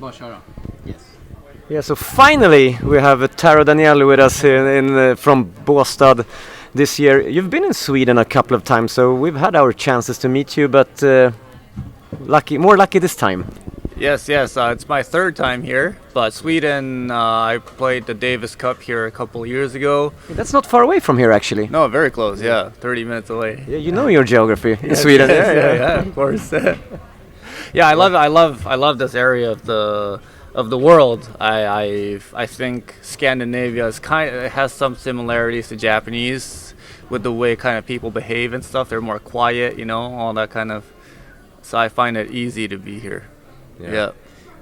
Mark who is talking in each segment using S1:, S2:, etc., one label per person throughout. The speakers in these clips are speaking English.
S1: Bara köra. Yes.
S2: Yeah, so finally we have Taro Daniel with us from Båstad this year. You've been in Sweden a couple of times, so we've had our chances to meet you, but more lucky this time.
S3: Yes. It's my third time here, but Sweden, I played the Davis Cup here a couple of years ago.
S2: That's not far away from here, actually.
S3: No, very close. Yeah, 30 minutes away.
S2: Yeah, you know your geography in Sweden.
S3: Yeah, of course. Yeah, I love this area of the world. I think Scandinavia it has some similarities to Japanese with the way kind of people behave and stuff. They're more quiet, all that kind of. So I find it easy to be here. Yeah.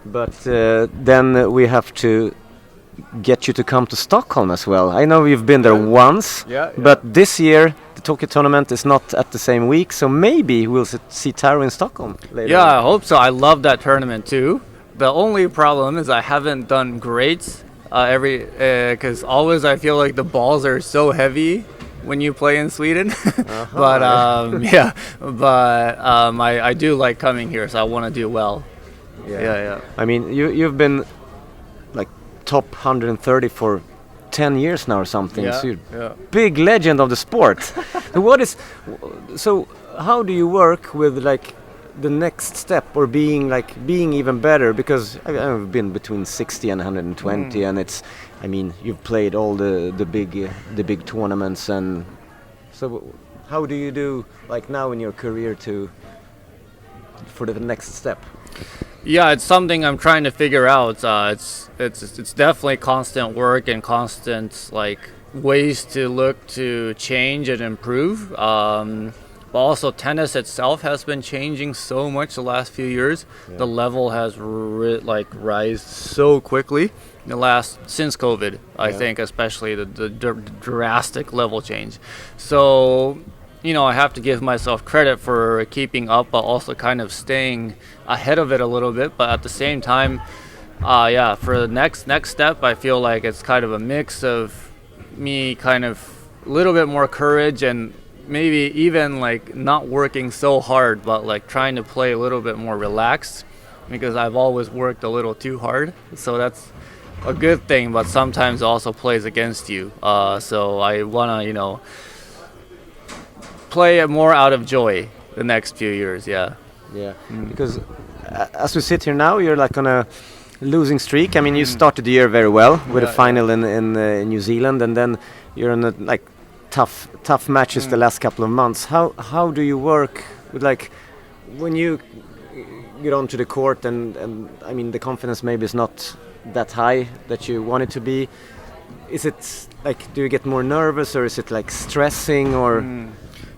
S2: But then we have to get you to come to Stockholm as well. I know you've been there once, but this year the Tokyo tournament is not at the same week, so maybe we'll see Taro in Stockholm later.
S3: Yeah, I hope so. I love that tournament too. The only problem is I haven't done great because always I feel like the balls are so heavy when you play in Sweden. But I do like coming here, so I want to do well. Yeah.
S2: I mean, you've been like top 130 for 10 years now or something. So you're big legend of the sport. So how do you work with like the next step or being even better? Because I've been between 60 and 120, and you've played all the big tournaments, and so how do you do like now in your career for the next step?
S3: Yeah, it's something I'm trying to figure out. It's definitely constant work and constant like ways to look to change and improve. But also tennis itself has been changing so much the last few years. The level has rise so quickly since COVID. I think especially the drastic level change. So I have to give myself credit for keeping up, but also kind of staying ahead of it a little bit. But at the same time, for the next step, I feel like it's kind of a mix of me kind of a little bit more courage and maybe even like not working so hard, but like trying to play a little bit more relaxed, because I've always worked a little too hard. So that's a good thing, but sometimes also plays against you. So I want to, play it more out of joy the next few years.
S2: Because as we sit here now, you're like on a losing streak. I mean, you started the year very well with a final in New Zealand, and then you're in like tough matches the last couple of months. How do you work with like when you get onto the court and I mean the confidence maybe is not that high that you want it to be? Is it like, do you get more nervous, or is it like stressing, or?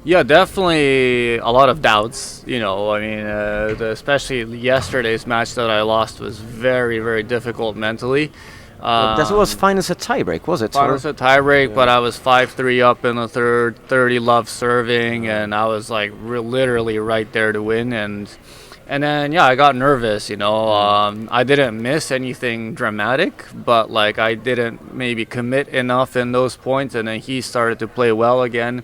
S3: Yeah, definitely a lot of doubts. Especially yesterday's match that I lost was very, very difficult mentally.
S2: That was finals at tiebreak, was it?
S3: Finals at tiebreak, but I was 5-3 up in the third, 30 love serving, and I was like literally right there to win. And then I got nervous. I didn't miss anything dramatic, but like I didn't maybe commit enough in those points, and then he started to play well again.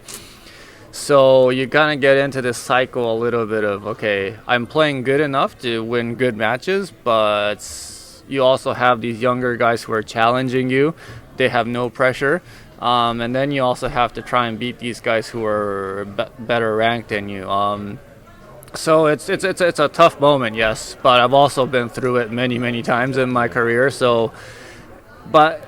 S3: So you kind of get into this cycle a little bit of, okay, I'm playing good enough to win good matches, but you also have these younger guys who are challenging you. They have no pressure. And then you also have to try and beat these guys who are better ranked than you. So it's a tough moment, yes, but I've also been through it many, many times in my career. But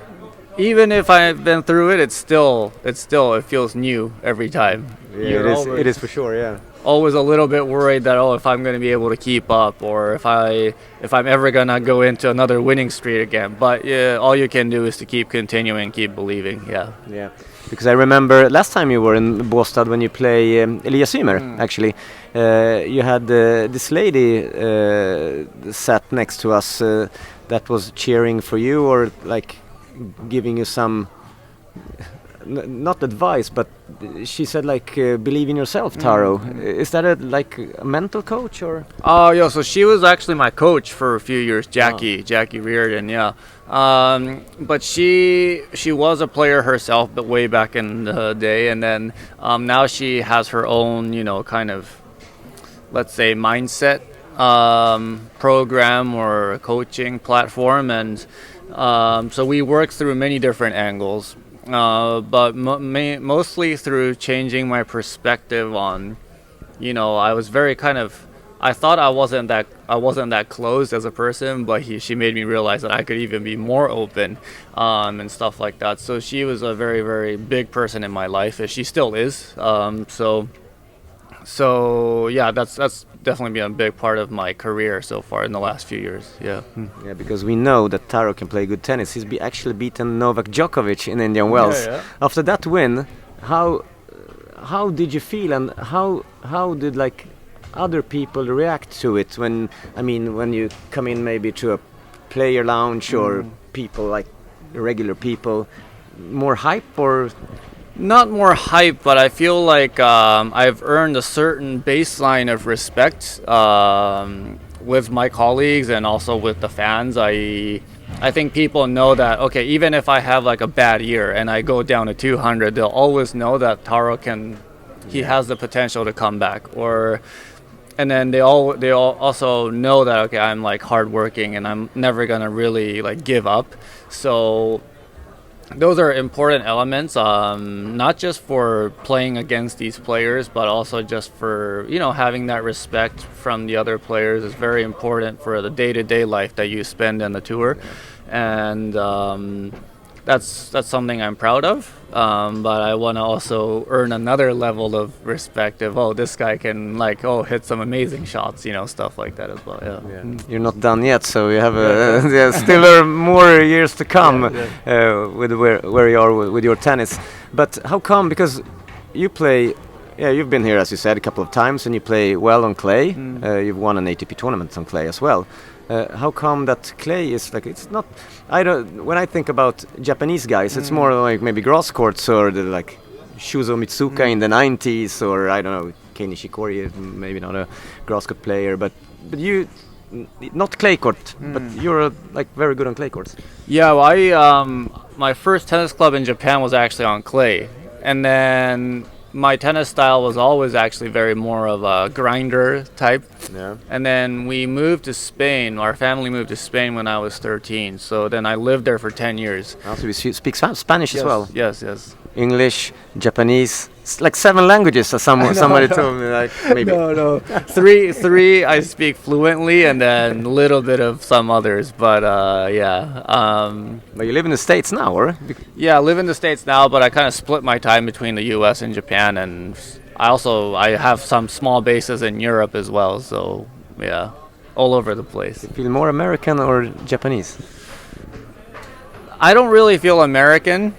S3: even if I've been through it, it feels new every time.
S2: Yeah, it is for sure. Yeah.
S3: Always a little bit worried that if I'm going to be able to keep up, or if I'm ever going to go into another winning streak again. But all you can do is to keep continuing, keep believing. Yeah.
S2: Because I remember last time you were in Båstad when you play Elias Ymer. Actually, you had this lady sat next to us that was cheering for you, or like giving you some. Not advice, but she said like believe in yourself, Taro. Is that a mental coach, or?
S3: Oh, yeah. So she was actually my coach for a few years, Jackie Reardon. Yeah. But she was a player herself, but way back in the day, and then now she has her own, kind of, let's say, mindset program or coaching platform, and so we work through many different angles, but mostly through changing my perspective on, I was very I thought I wasn't that closed as a person, but she made me realize that I could even be more open, and stuff like that. So she was a very, very big person in my life, as she still is. So yeah, that's definitely been a big part of my career so far in the last few years. Yeah.
S2: Yeah, because we know that Taro can play good tennis. He's actually beaten Novak Djokovic in Indian Wells.
S3: Yeah.
S2: After that win, how did you feel, and how did other people react to it when you come in maybe to a player lounge or people regular people, more hype or?
S3: Not more hype, but I feel like I've earned a certain baseline of respect with my colleagues and also with the fans. I think people know that, okay, even if I have a bad year and I go down to 200, they'll always know that Taro he has the potential to come back. And then they all also know that, okay, I'm hardworking and I'm never gonna really give up. So those are important elements, not just for playing against these players, but also just for having that respect from the other players is very important for the day-to-day life that you spend in the tour, and that's something I'm proud of. But I want to also earn another level of respect of this guy can hit some amazing shots, stuff like that as well. Yeah.
S2: You're not done yet, so you have still more years to come with where you are with your tennis. But how come? Because you play. Yeah, you've been here, as you said, a couple of times, and you play well on clay. You've won an ATP tournament on clay as well. How come that clay is it's not? When I think about Japanese guys, it's more maybe grass courts or the Shuzo Mitsuka in the 90s, or I don't know, Kei Nishikori is maybe not a grass court player, but you, not clay court, but you're very good on clay courts.
S3: Yeah, well, my first tennis club in Japan was actually on clay, and then my tennis style was always actually very more of a grinder type.
S2: Yeah.
S3: And then we moved to Spain. Our family moved to Spain when I was 13. So then I lived there for 10 years.
S2: Also, you speak Spanish as well?
S3: Yes.
S2: English, Japanese, 7 languages, as somebody told me. Maybe.
S3: No. Three I speak fluently, and then a little bit of some others. But yeah.
S2: But you live in the States now, or?
S3: Yeah, I live in the States now, but I kind of split my time between the U.S. and Japan, and I have some small bases in Europe as well. So yeah, all over the place.
S2: Do you feel more American or Japanese?
S3: I don't really feel American.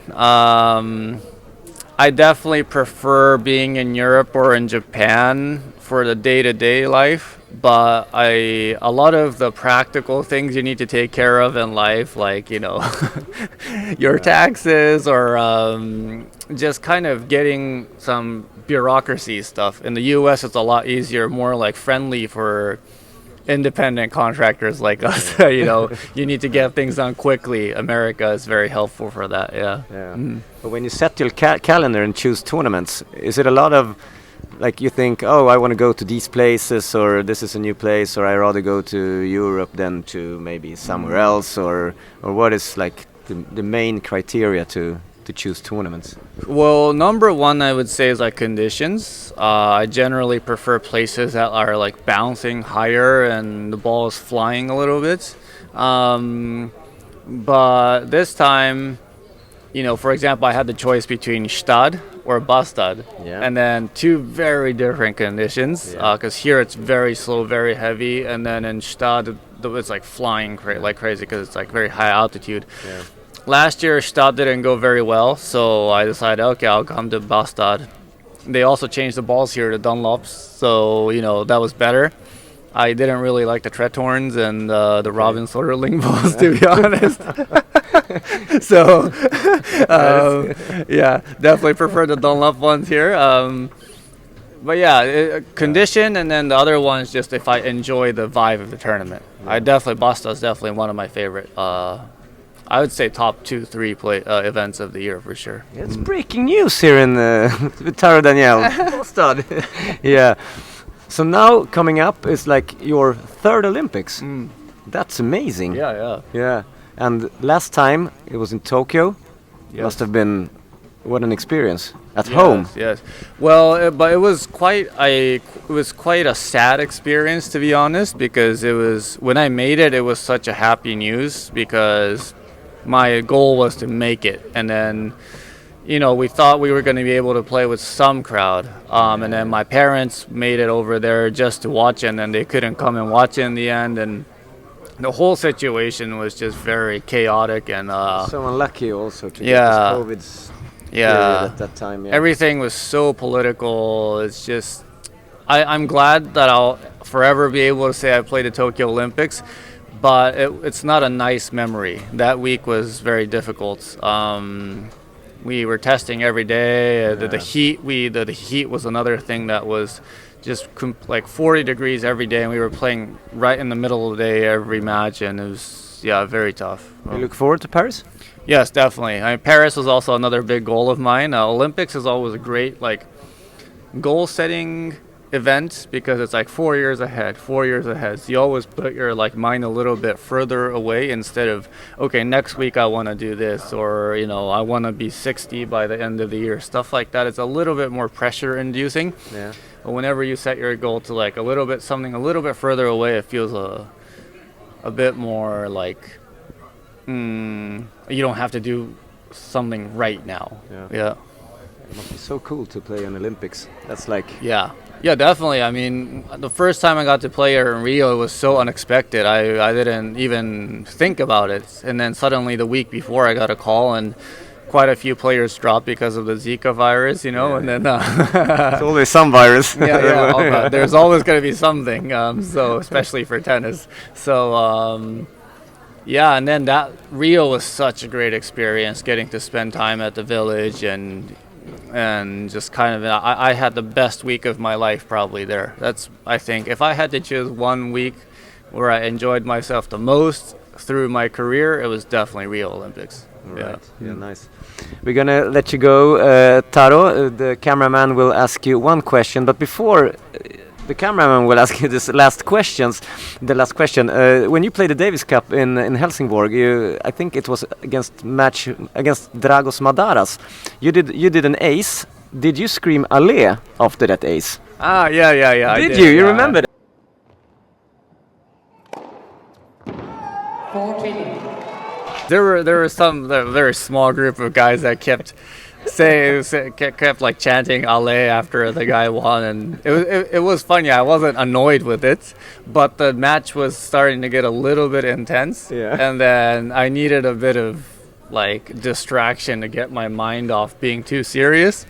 S3: I definitely prefer being in Europe or in Japan for the day-to-day life, but a lot of the practical things you need to take care of in life, your taxes or just kind of getting some bureaucracy stuff. In the U.S., it's a lot easier, more friendly for independent contractors like us. You need to get things done quickly. America is very helpful for that. Yeah.
S2: But when you set your calendar and choose tournaments, is it a lot of you think, I want to go to these places, or this is a new place, or I rather go to Europe than to maybe somewhere else, or what is the main criteria to choose tournaments?
S3: Well, number one, I would say is conditions. I generally prefer places that are bouncing higher and the ball is flying a little bit. But this time, for example, I had the choice between Stad or Bastad, and then 2 very different conditions. Because here it's very slow, very heavy, and then in Stad it's flying like crazy because it's very high altitude.
S2: Yeah.
S3: Last year, Stad didn't go very well, so I decided, okay, I'll come to Bastad. They also changed the balls here to Dunlops, so, that was better. I didn't really like the Tretorns and the Robin Soderling balls, to be honest. So, yeah, definitely prefer the Dunlop ones here. But yeah, condition, and then the other one is just if I enjoy the vibe of the tournament. Bastad's definitely one of my favorite. I would say top 2-3 events of the year for sure.
S2: Yeah, it's breaking news here in with Taro Daniel. Bastad. Yeah. So now coming up is like your third Olympics. That's amazing. Yeah. And last time it was in Tokyo. Must have been what an experience at home.
S3: Yes. Well, but it was quite a sad experience, to be honest, because it was when I made it. It was such a happy news because my goal was to make it, and then we thought we were going to be able to play with some crowd, and then my parents made it over there just to watch it, and then they couldn't come and watch it in the end, and the whole situation was just very chaotic and
S2: so unlucky also to get this COVID's period at that time.
S3: Everything was so political. It's just I'm glad that I'll forever be able to say I played the Tokyo Olympics, but it's not a nice memory. That week was very difficult. We were testing every day. The heat was another thing that was just like 40 degrees every day, and we were playing right in the middle of the day every match, and it was very tough.
S2: You look forward to Paris?
S3: Yes, definitely. Paris was also another big goal of mine. Olympics is always a great goal setting event because it's like 4 years ahead. So you always put your mind a little bit further away instead of, okay, next week I want to do this, or I want to be 60 by the end of the year. Stuff like that. It's a little bit more pressure inducing.
S2: Yeah.
S3: But whenever you set your goal to something a little bit further away, it feels a bit more you don't have to do something right now. Yeah.
S2: It must be so cool to play in Olympics. That's
S3: Yeah, definitely. I mean, the first time I got to play here in Rio, it was so unexpected. I didn't even think about it. And then suddenly the week before I got a call, and quite a few players dropped because of the Zika virus, and then...
S2: It's always some virus.
S3: There's always going to be something, so especially for tennis. So, and then that Rio was such a great experience, getting to spend time at the village and just kind of, I had the best week of my life probably there. I think, if I had to choose one week where I enjoyed myself the most through my career, it was definitely Rio Olympics.
S2: Right. Yeah, nice. We're gonna let you go, Taro. The cameraman will ask you one question, but before the cameraman will ask you the last question, when you played the Davis Cup in Helsingborg, I think it was against Dragos Madaras. You did an ace. Did you scream "Allé" after that ace?
S3: Yeah.
S2: Did you? You remember that?
S1: 14.
S3: There were some very small group of guys that kept chanting "Allé" after the guy won, and it was funny. I wasn't annoyed with it, but the match was starting to get a little bit intense, and then I needed a bit of distraction to get my mind off being too serious,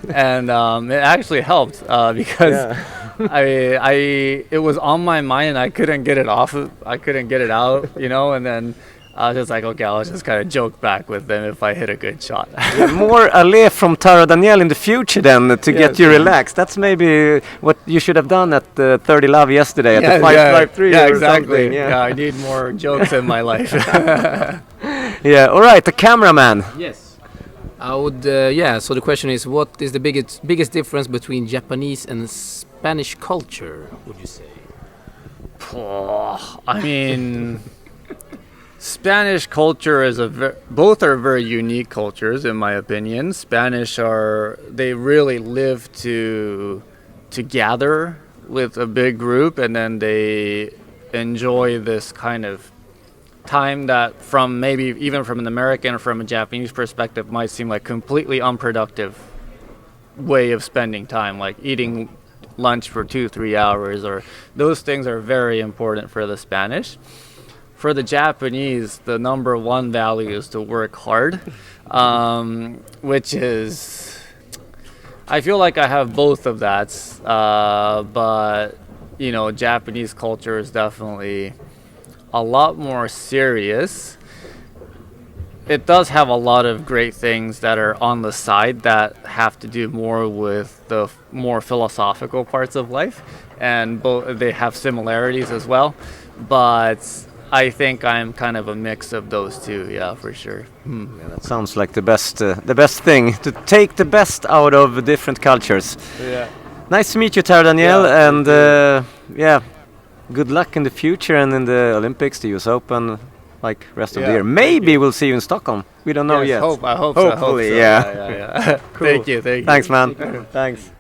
S3: and it actually helped because it was on my mind and I couldn't get it off. I couldn't get it out, and then I was just like, okay, I'll just kind of joke back with them if I hit a good shot.
S2: More Allé from Taro Daniel in the future then to get you relaxed. That's maybe what you should have done at 30 Love yesterday at the 553.
S3: Yeah, exactly. Yeah, I need more jokes in my life.
S2: Yeah, all right, the cameraman.
S1: Yes. I would, so the question is, what is the biggest difference between Japanese and Spanish culture, would you say?
S3: I mean... Spanish culture is both are very unique cultures in my opinion. Spanish they really live to gather with a big group, and then they enjoy this kind of time that from maybe even from an American or from a Japanese perspective might seem like completely unproductive way of spending time, like eating lunch for 2-3 hours, or those things are very important for the Spanish. For the Japanese, the number one value is to work hard, which is, I feel like I have both of that, but, Japanese culture is definitely a lot more serious. It does have a lot of great things that are on the side that have to do more with the more philosophical parts of life, and they have similarities as well, but I think I'm kind of a mix of those two, yeah, for sure.
S2: Yeah, that sounds like the best thing, to take the best out of different cultures.
S3: Yeah.
S2: Nice to meet you, Taro Daniel,
S3: Yeah,
S2: and yeah, good luck in the future and in the Olympics, the US Open, like rest of the year. Maybe we'll see you in Stockholm. We don't know yet.
S3: I hope
S2: Hopefully,
S3: so.
S2: yeah.
S3: Cool. Thank you.
S2: Thanks, man. Thanks.